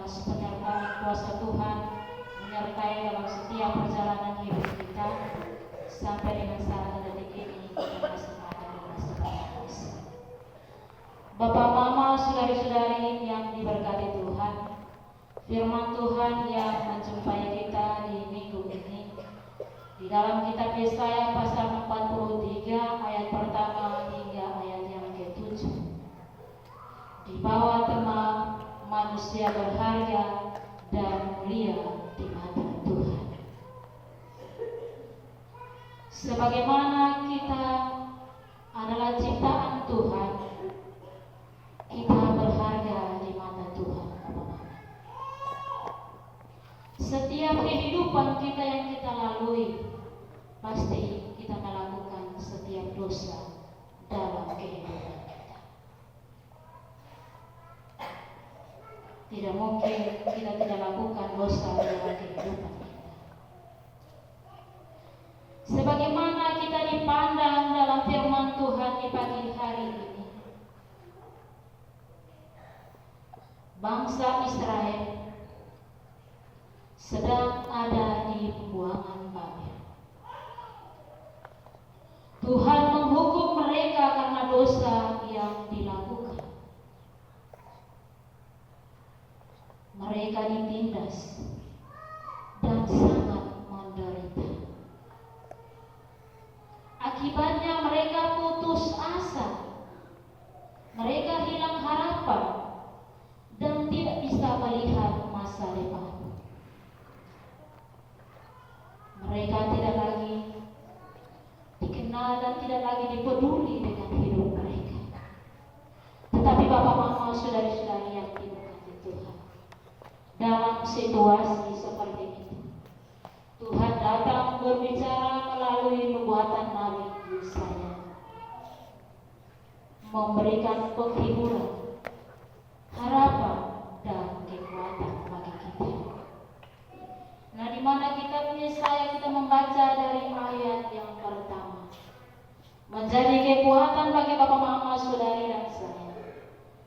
penyertaan kuasa Tuhan menyertai dalam setiap perjalanan hidup kita sampai dengan saat detik ini kita masih ada di masa Yesus. Bapak, Mama, saudari-saudari yang diberkati Tuhan, firman Tuhan yang menjumpai kita di minggu ini di dalam kitab Yesaya pasal 43 ayat pertama hingga ayat yang ke-7. Di bawah tema manusia berharga dan mulia di mata Tuhan. Sebagaimana kita adalah ciptaan Tuhan, kita berharga di mata Tuhan. Setiap kehidupan kita yang kita lalui, pasti kita melakukan setiap dosa dalam kehidupan kita. Tidak mungkin kita tidak lakukan dosa dalam kehidupan kita. Sebagaimana kita dipandang dalam firman Tuhan di pagi hari ini, bangsa Israel sedang ada di pembuangan Babel. Tuhan menghukum mereka karena dosa yang dilakukan. Mereka ditindas dan sangat menderita. Akibatnya mereka putus asa. Mereka hilang harapan dan tidak bisa melihat masa depan. Mereka tidak lagi dikenal dan tidak lagi dipeduli dengan hidup mereka. Tetapi Bapak, Mama, saudari-saudari yang diberkati Tuhan, dalam situasi seperti itu, Tuhan datang berbicara melalui nubuatan Nabi Yesaya, memberikan penghiburan, harapan, dan kekuatan bagi kita. Nah, di mana kitab Yesaya kita membaca dari ayat yang pertama, menjadi kekuatan bagi Bapak, Mama, saudari dan saya.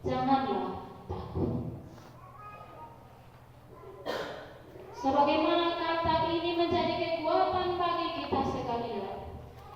Janganlah takut. Sebagaimana kata ini menjadi kekuatan bagi kita sekalian,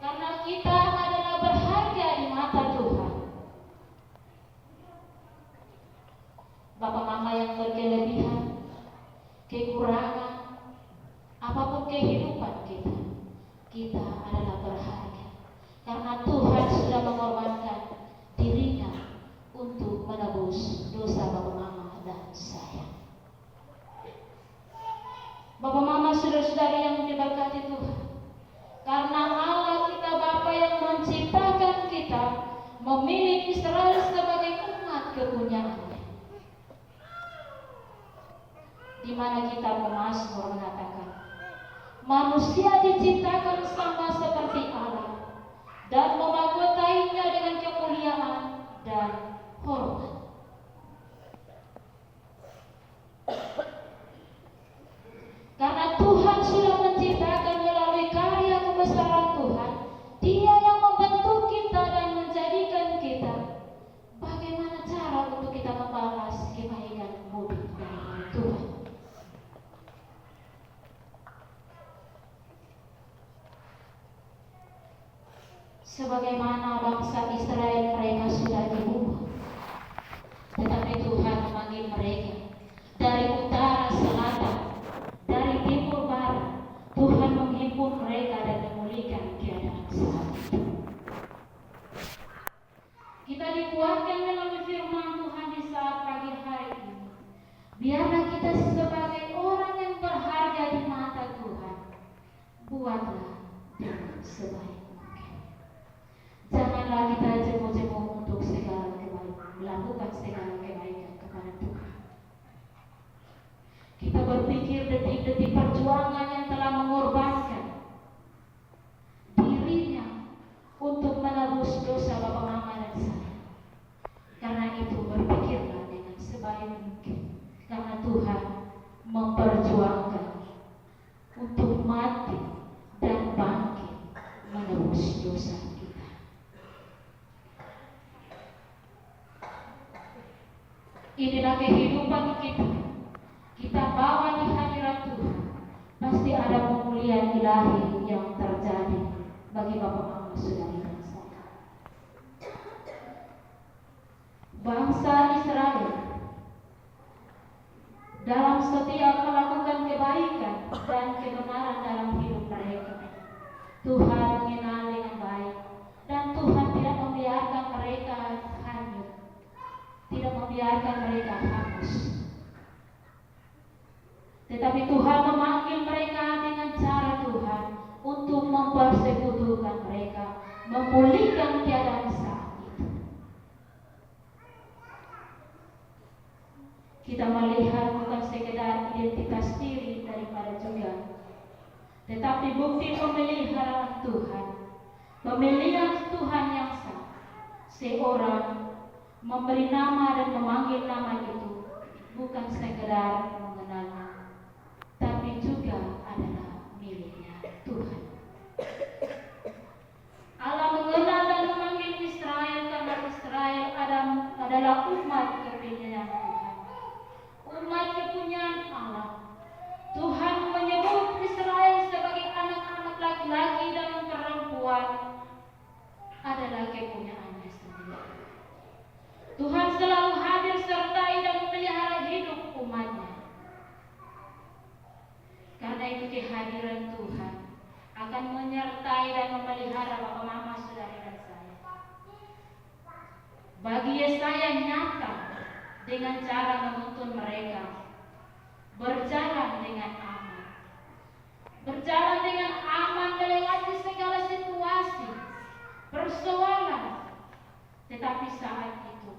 karena kita adalah berharga di mata Tuhan. Bapak, Mama yang berkelebihan, kekurangan, apapun kehidupan kita, kita adalah berharga. Karena Tuhan sudah mengorbankan dirinya untuk menebus dosa Bapak, Mama, dan saya. Bapak, Mama, saudara-saudari yang diberkati Tuhan, karena Allah kita Bapa yang menciptakan kita, memilih Israel sebagai umat kepunyaannya. Di mana kita Mazmur mengatakan, manusia diciptakan sama seperti Allah dan memahkotainya dengan kemuliaan dan hormat. Karena Tuhan sudah menciptakan melalui karya kebesaran Tuhan, Dia yang membentuk kita dan menjadikan kita. Bagaimana cara untuk kita membalas kebaikan budi dari Tuhan? Sebagaimana bangsa Israel, mereka sudah dibunuh, tetapi Tuhan memanggil mereka dari utara selatan, dari timur barat. Tuhan menghimpun mereka dan memulihkan keadaan saat itu. Kita dikuatkan melalui firman Tuhan di saat pagi hari ini. Biarlah kita sebagai orang yang berharga di mata Tuhan, buatlah dengan sebaik mungkin. Janganlah kita jemu-jemu untuk segala kebaikan, melakukan segala kebaikan kepada Tuhan. Kita berpikir detik-detik perjuangan yang telah mengorbankan dirinya untuk menebus dosa Bapak, Mama, dan saya. Karena itu berpikirlah dengan sebaik mungkin, karena Tuhan memperjuangkan untuk mati dan bangkit menebus dosa kita. Inilah kehidupan kita. kita bawa di hadirat Tuhan, pasti ada pemulihan ilahi yang terjadi bagi Bapak Mama Saudari dan saya. Bangsa Israel dalam setiap melakukan kebaikan dan kebenaran dalam hidup mereka, Tuhan mengenal dengan baik, dan Tuhan tidak membiarkan mereka hanyut, tidak membiarkan mereka hangus. Tetapi Tuhan memanggil mereka dengan cara Tuhan untuk mempersekutukan mereka, memulihkan keadaan saat itu. Kita melihat bukan sekedar identitas diri daripada juga, tetapi bukti pemeliharaan Tuhan, pemilihan Tuhan yang sah. Seorang memberi nama dan memanggil nama itu bukan sekedar mengenalnya, tapi juga adalah miliknya Tuhan. Allah mengenal dan memanggil Israel karena Israel adalah umat kepilihan Tuhan, umat kepunyaan Allah. Tuhan menyebut Israel sebagai anak-anak laki-laki dan perempuan adalah kepunyaannya sendiri. Tuhan selalu hadir sertai dan memelihara hidup umatnya. Karena itu kehadiran Tuhan akan menyertai dan memelihara Bapak Mama Saudari dan saya. Bagi Yesaya nyata dengan cara menuntun mereka berjalan dengan aman, berjalan dengan aman melewati segala situasi, persoalan. Tetapi saat itu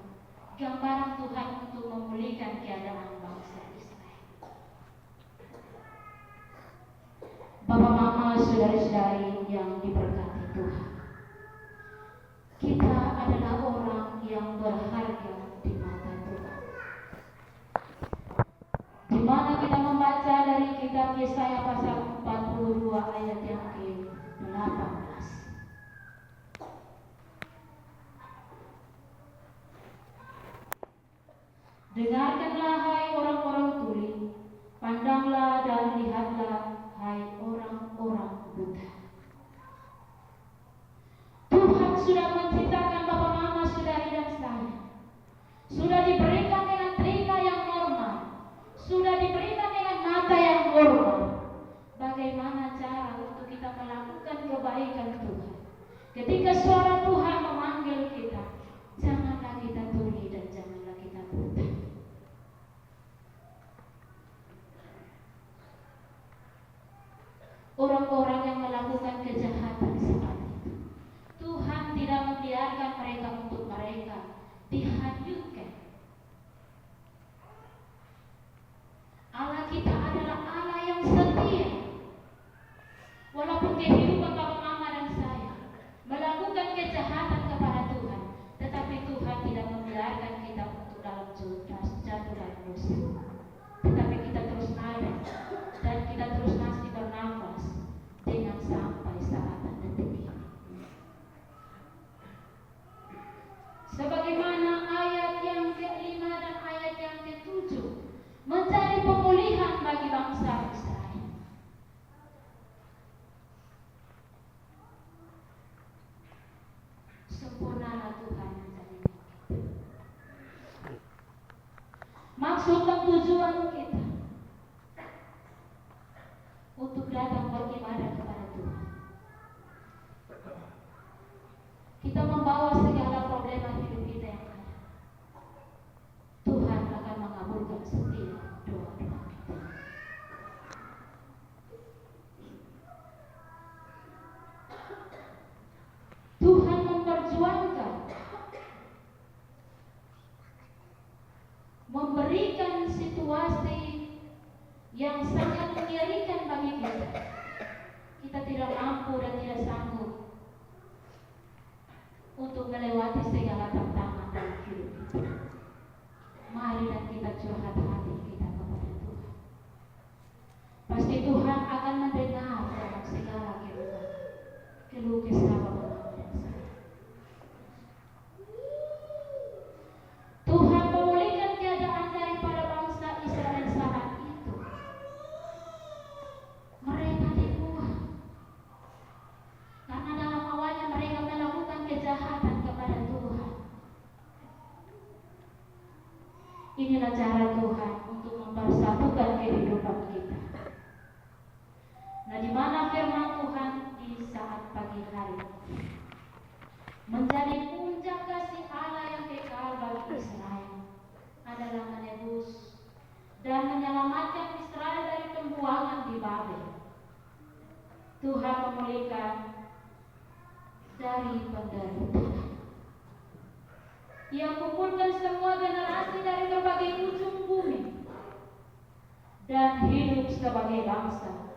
gambaran Tuhan untuk memulihkan keadaan bangsa Israel. Bapak Mama Saudari-saudari yang diberkati Tuhan, kita adalah orang yang berharga di mata Tuhan. Di mana kita membaca dari kitab Yesaya pasal 42 ayat yang ke-18. Dengarkanlah hai orang-orang tuli, pandanglah dan lihatlah hai orang-orang buta. Tuhan sudah menciptakan Bapak Mama Saudari dan saya, sudah diberikan dengan telinga yang normal, sudah diberikan dengan mata yang normal. Bagaimana cara untuk kita melakukan kebaikan Tuhan? Ketika suara Tuhan memanggil kita, janganlah kita tuli dan janganlah kita buta. Orang-orang yang melakukan kejahatan saat itu, Tuhan tidak membiarkan mereka untuk mereka dihanyutkan. Allah kita adalah Allah yang setia. Walaupun kehidupan Bapak Mama dan saya melakukan kejahatan kepada Tuhan, tetapi Tuhan tidak membiarkan kita untuk dalam jatuh dalam dosa. Tetapi kita terus ada dan kita terus masih bernafas dengan sampai saat dan detik ini. Sebagaimana ayat yang ke-5 dan ayat yang ke-7 menjadi pemulihan bagi bangsa Israel. Sempurnalah Tuhan menjadi kita. Maksud dan tujuan kita untuk datang beribadah kepada Tuhan. Kita membawa segala problema hidup kita yang ada. Tuhan akan mengabulkan setiap doa-doa kita. Tuhan memperjuangkan, memberikan situasi yang sangat mengerikan bagi kita. Kita tidak mampu dan tidak sanggup untuk melewati segala tantangan dalam hidup kita. Mari dan kita curhat hati kita kepada Tuhan. Pasti Tuhan akan mendengar dalam segala keluh kesah Bapak Mama dan saya. Tuhan memulihkan keadaan daripada bangsa Israel saat itu. Inilah cara Tuhan untuk mempersatukan kehidupan kita. Nah, di mana firman Tuhan di saat pagi hari menjadi puncak kasih Allah yang kekal bagi Israel adalah menebus dan menyelamatkan Israel dari pembuangan di Babel. Tuhan memulihkan dari penderitaan. Ia kumpulkan semua generasi dari berbagai ujung bumi dan hidup sebagai bangsa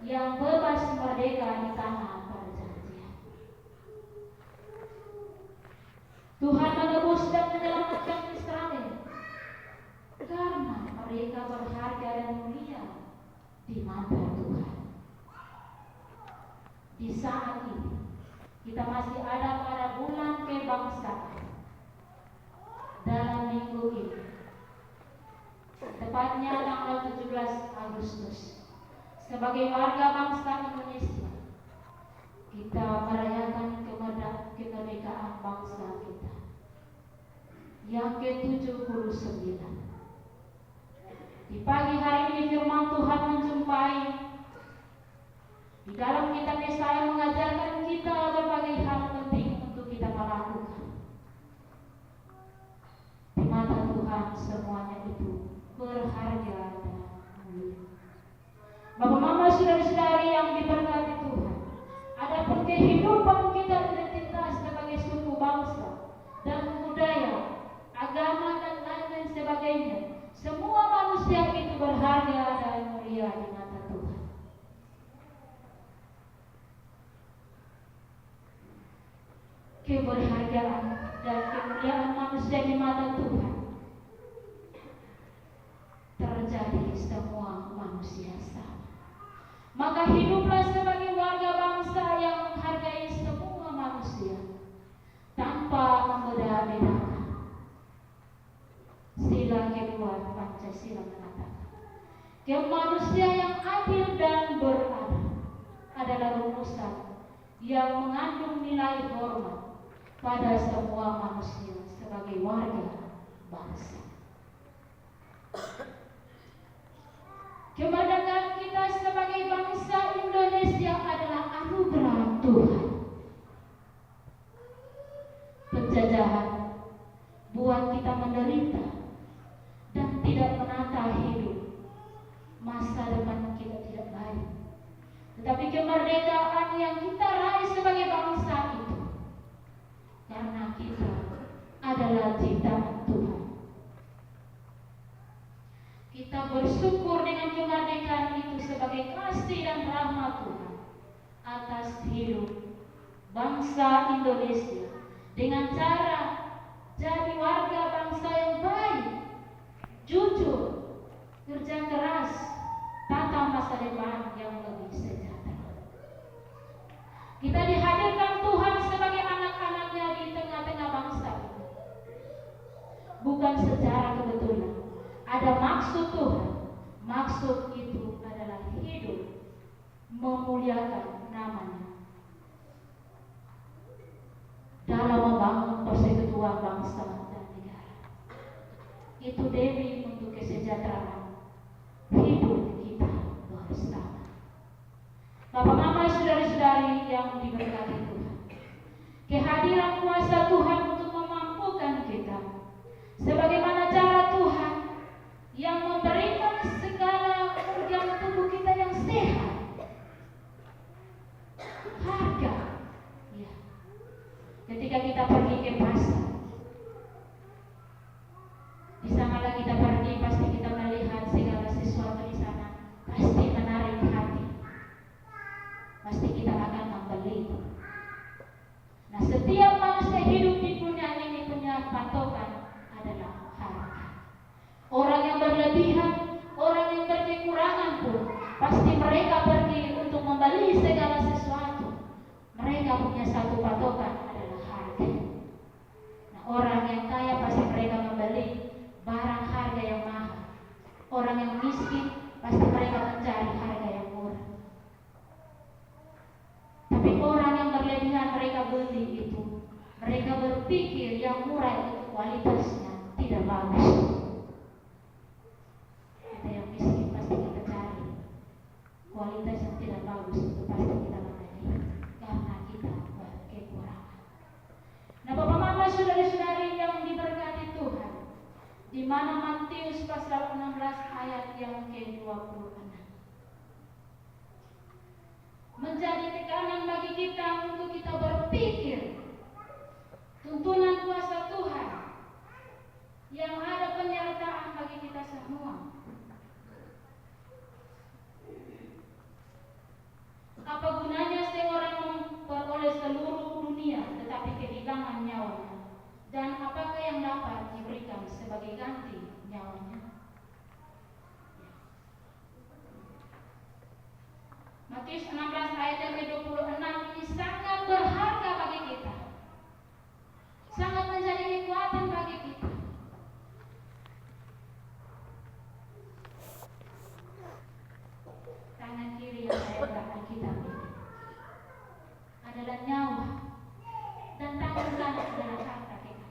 yang bebas merdeka di tanah perjanjian. Tuhan menebus dan menyelamatkan Israel karena mereka berharga dan mulia di mata Tuhan. Di saat ini kita masih ada pada bulan kebangsaan. Dalam minggu ini, tepatnya tanggal 17 Agustus, sebagai warga bangsa Indonesia, kita merayakan kemerdekaan bangsa kita yang ke-79. Di pagi hari ini firman Tuhan menjumpai di dalam kitab Yesaya mengajarkan kita berbagai hal penting untuk kita lakukan. Di mata Tuhan semuanya itu berharga dan mulia. Bapak Mama, saudara-saudari yang diberkati Tuhan, adapun kehidupan kita identitas sebagai suku bangsa dan budaya, agama dan lain-lain sebagainya, semua manusia itu berharga dan mulia di mata Tuhan. Keberhargaan dan kemuliaan manusia di mata Tuhan terjadi semua manusia sama. Maka hiduplah sebagai warga bangsa yang menghargai semua manusia tanpa membeda-bedakan. Sila kedua Pancasila mengatakan, kemanusia yang adil dan beradab adalah rumusan yang mengandung nilai hormat pada semua manusia sebagai warga bangsa. Kemerdekaan kita sebagai bangsa Indonesia adalah anugerah Tuhan. Penjajahan buat kita menderita dan tidak menata hidup. Masa depan kita tidak baik. Tetapi kemerdekaan yang kita raih sebagai bangsa itu karena kita adalah ciptaan Tuhan. Kita bersyukur dengan kemerdekaan itu sebagai kasih dan rahmat Tuhan atas hidup bangsa Indonesia dengan cara jadi warga bangsa yang baik, jujur, kerja keras, tata masa depan yang lebih sejahtera. Kita dihadirkan Tuhan sebagai anak-anaknya di tengah-tengah bangsa ini. Bukan secara kebetulan. Ada maksud Tuhan. Maksud itu adalah hidup memuliakan namanya dalam membangun persekutuan bangsa dan negara. Itu demi untuk kesejahteraan hidup kita bersama. Bapak Mama, saudara-saudari yang diberkati Tuhan, kehadiran kuasa Tuhan untuk memampukan kita sebagaimana cara Tuhan yang memberikan segala organ tubuh kita yang sehat. Harga, ya. Ketika kita pergi ke pasar, di sana kita pergi, pasti kita melihat segala sesuatu di sana, pasti menarik hati. Pasti kita akan membeli. Nah, setiap manusia hidup di dunia ini punya patokan adalah harga. Orang yang berlebihan, orang yang berkekurangan pun pasti mereka pergi untuk membeli segala sesuatu. Mereka punya satu patokan adalah harga. Nah, orang yang kaya pasti mereka membeli barang harga yang mahal. Orang yang miskin pasti mereka mencari harga yang murah. Tapi orang yang berlebihan mereka beli itu, mereka berpikir yang murah itu kualitasnya tidak bagus. mana Matius pasal 16 ayat yang ke-26. Menjadi tekanan bagi kita untuk kita berpikir tuntunan kuasa Tuhan yang ada penyertaan bagi kita semua. Apa gunanya seorang memperoleh seluruh dunia tetapi kehilangan nyawanya? Dan apakah yang dapat diberikan sebagai ganti nyawanya? Matius 16 ayat yang ke-26 ini sangat berharga bagi kita. Sangat menjadi kekuatan bagi kita. Tangan kiri yang saya pegang kita adalah nyawa, dan tangan kanan adalah harta kita.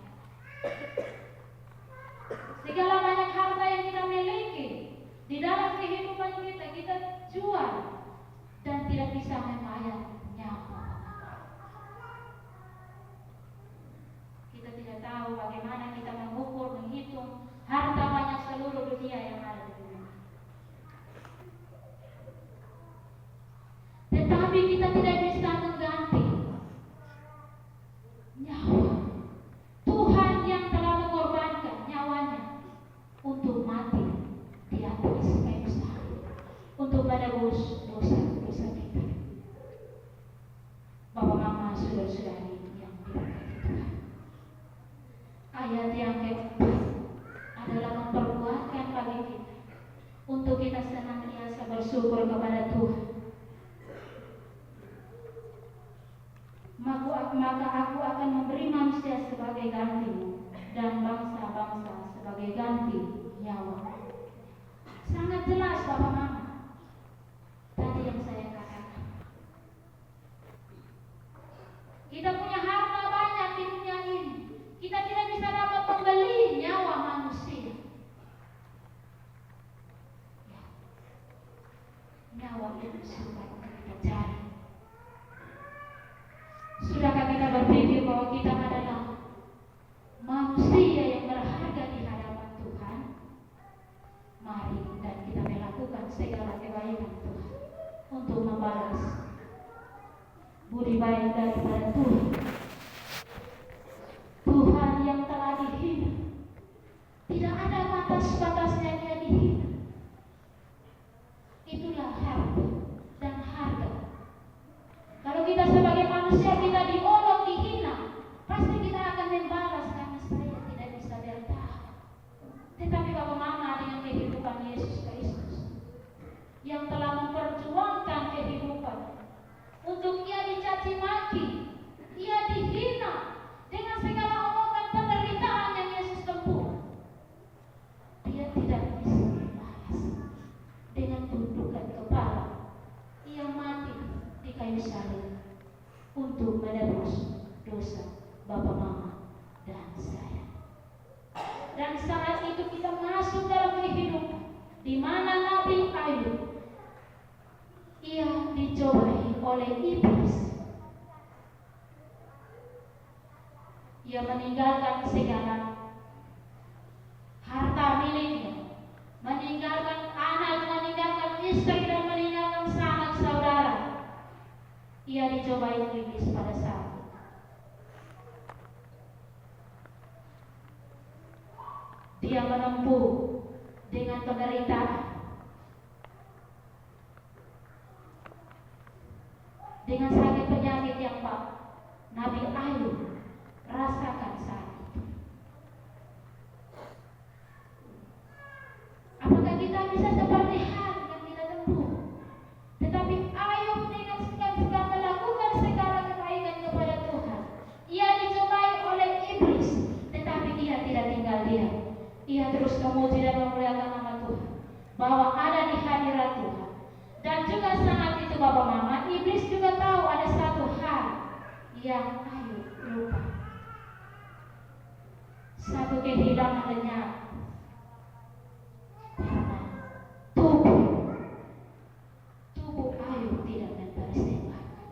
Segala banyak harta yang kita miliki di dalam kehidupan kita, kita jual dan tidak bisa membayar nyawa. Kita tidak tahu bagaimana kita mengukur, menghitung harta banyak seluruh dunia yang ada di dunia. Tetapi kita tidak bisa mengganti nyawa Tuhan yang telah mengorbankan nyawanya untuk mati di atas kayu salib untuk menebus dosa-dosa kita. Bapak, Mama, saudara-saudari yang diberkati Tuhan, ayat yang keempat adalah memperkuatkan bagi kita untuk kita senantiasa bersyukur kepada Tuhan. Maka aku akan memberi manusia sebagai gantimu dan bangsa-bangsa sebagai ganti nyawa. Sangat jelas Bapak Mama tadi yang saya katakan. Kita punya harta banyak di dunia ini, kita tidak bisa dapat membeli nyawa manusia. Nyawa itu sudah kita cari. Sudahkah kita berpikir bahwa kita adalah manusia yang berharga di hadapan Tuhan? Mari dan kita melakukan segala kebaikan Tuhan untuk membalas budi baik daripada Tuhan. Tuhan yang telah dihina, tidak ada batas-batasnya Dia dihina. Itulah harta dan harga. Kalau kita sebagai manusia kita diolok, dihina, pasti kita akan membalas karena saya tidak bisa bertahan. Tetapi Bapak Mama, dengan kehidupan Yesus Kristus yang telah memperjuangkan kehidupan untuk Ia dicaci maki, Ia dihina dengan segala omongan penderitaan yang Yesus tempuh, Dia tidak bisa membalas dengan tundukan kepala. Ia mati di kayu salib untuk menebus dosa Bapak, Mama, dan saya. Dan saat itu kita masuk dalam kehidupan di mana Nabi Ayub, ia dicobai oleh iblis. Ia meninggalkan segala harta miliknya, meninggalkan anak, meninggalkan istri, dan meninggalkan sanak saudara. Ia dicobai iblis pada saat itu. Dia menempuh dengan penderitaan, dengan sakit penyakit yang Nabi Ayub rasakan saat itu. Apakah kita bisa seperti hal yang kita tempuh? Tetapi Ayub dengan segan-segan melakukan segala kebaikan kepada Tuhan. Ia dicobai oleh iblis, tetapi dia tidak tinggal diam. Ia terus memuji dan memuliakan nama Tuhan, bahwa ada di hadirat Tuhan. Dan juga saat itu Bapak Mama, iblis juga tahu ada satu hal yang Ayub lupa. Satu kehilangan lenyap. Karena tubuh Ayub tidak mempersembahkan.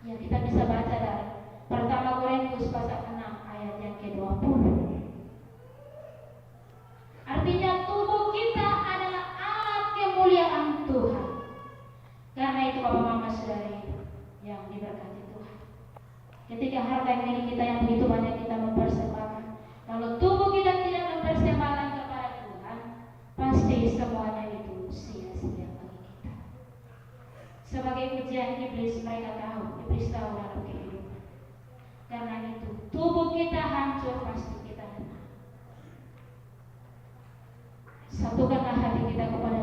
Ya, kita bisa baca dari pertama Korintus pasal 6 ayat yang ke-20. kekejian iblis, mereka tahu, iblis tahu dalam kehidupan. Karena itu, tubuh kita hancur pasti kita kena. Satukanlah hati kita kepada